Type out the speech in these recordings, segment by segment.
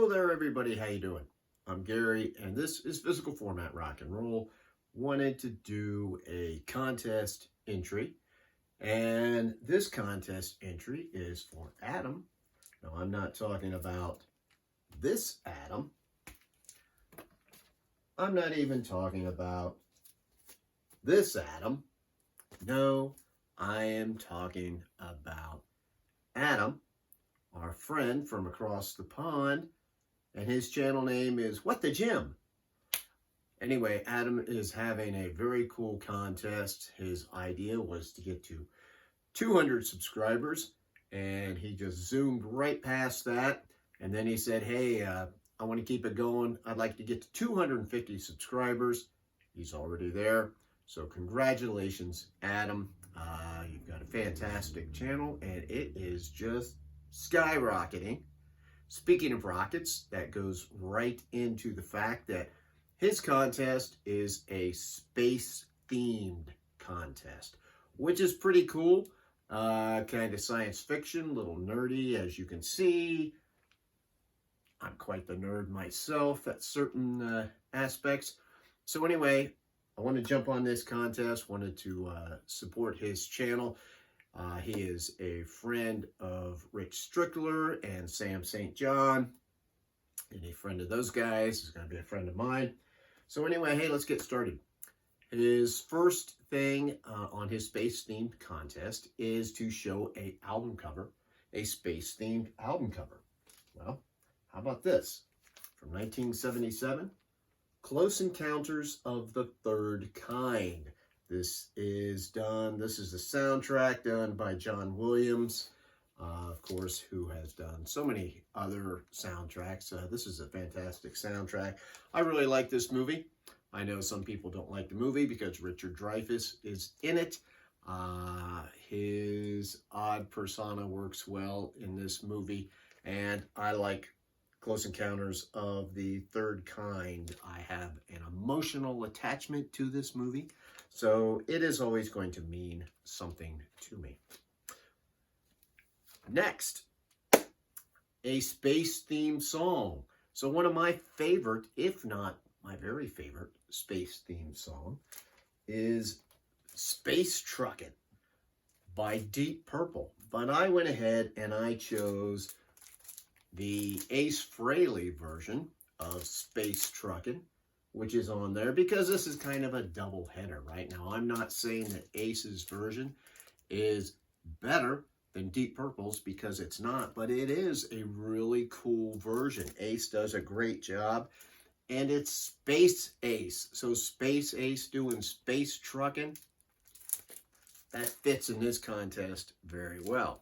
Hello there, everybody. How you doing? I'm Gary, and this is Physical Format Rock and Roll. Wanted to do a contest entry, and this contest entry is for Adam. Now, I'm not talking about this Adam. I'm not even talking about this Adam. No, I am talking about Adam, our friend from across the pond, and his channel name is What the Gym. Anyway, Adam is having a very cool contest. His idea was to get to 200 subscribers, and he just zoomed right past that. And then he said, hey, I want to keep it going. I'd like to get to 250 subscribers. He's already there. So congratulations, Adam. You've got a fantastic channel, and it is just skyrocketing. Speaking of rockets, that goes right into the fact that his contest is a space-themed contest, which is pretty cool. Kind of science fiction, a little nerdy, as you can see. I'm quite the nerd myself at certain aspects. So anyway, I want to jump on this contest, wanted to support his channel. He is a friend of Rich Strickler and Sam St. John, and a friend of those guys is going to be a friend of mine. So anyway, hey, let's get started. His first thing on his space-themed contest is to show an album cover, a space-themed album cover. Well, how about this? From 1977, Close Encounters of the Third Kind. This is the soundtrack done by John Williams, of course, who has done so many other soundtracks. This is a fantastic soundtrack. I really like this movie. I know some people don't like the movie because Richard Dreyfuss is in it. His odd persona works well in this movie, and I like Close Encounters of the Third Kind. I have an emotional attachment to this movie, so it is always going to mean something to me. Next, a space-themed song. So one of my favorite, if not my very favorite, space-themed song is Space Truckin' by Deep Purple. But I went ahead and I chose the Ace Frehley version of Space Truckin', which is on there because this is kind of a double header right now. I'm not saying that Ace's version is better than Deep Purple's because it's not, but it is a really cool version. Ace does a great job, and it's Space Ace. So Space Ace doing Space Truckin', that fits in this contest very well.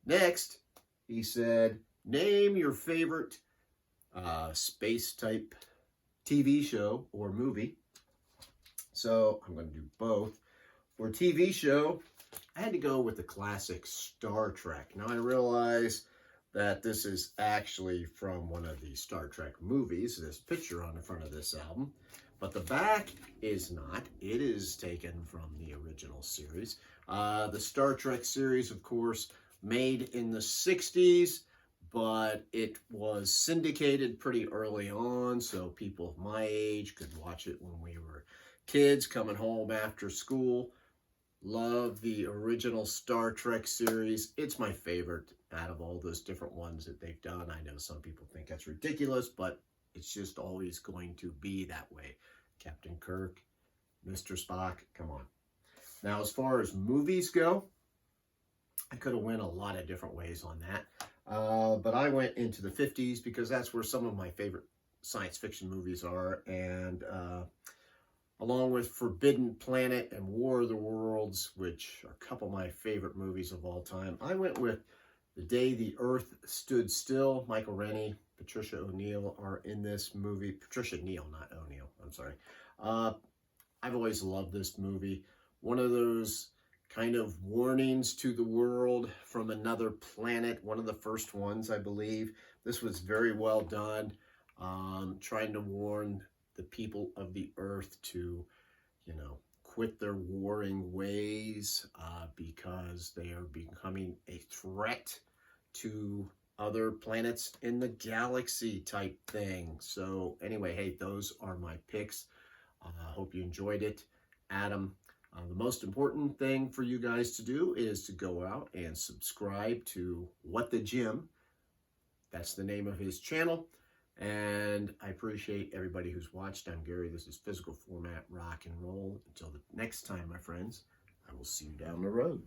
Next, he said, name your favorite space type TV show or movie. So I'm going to do both. For TV show, I had to go with the classic Star Trek. Now I realize that this is actually from one of the Star Trek movies, this picture on the front of this album, but the back is not. It is taken from the original series. The Star Trek series, of course, made in the 60s, but it was syndicated pretty early on, so people of my age could watch it when we were kids coming home after school. Love the original Star Trek series. It's my favorite out of all those different ones that they've done. I know some people think that's ridiculous, but it's just always going to be that way. Captain Kirk, Mr. Spock, come on. Now, as far as movies go, I could have went a lot of different ways on that. But I went into the 50s because that's where some of my favorite science fiction movies are. And along with Forbidden Planet and War of the Worlds, which are a couple of my favorite movies of all time, I went with The Day the Earth Stood Still. Michael Rennie, Patricia O'Neill are in this movie. Patricia Neal, not O'Neill, I'm sorry. I've always loved this movie. One of those kind of warnings to the world from another planet. One of the first ones, I believe. This was very well done. Trying to warn the people of the earth to, quit their warring ways because they are becoming a threat to other planets in the galaxy type thing. So anyway, hey, those are my picks. Hope you enjoyed it. Adam, the most important thing for you guys to do is to go out and subscribe to What the Gym. That's the name of his channel. And I appreciate everybody who's watched. I'm Gary. This is Physical Format Rock and Roll. Until the next time, my friends, I will see you down the road.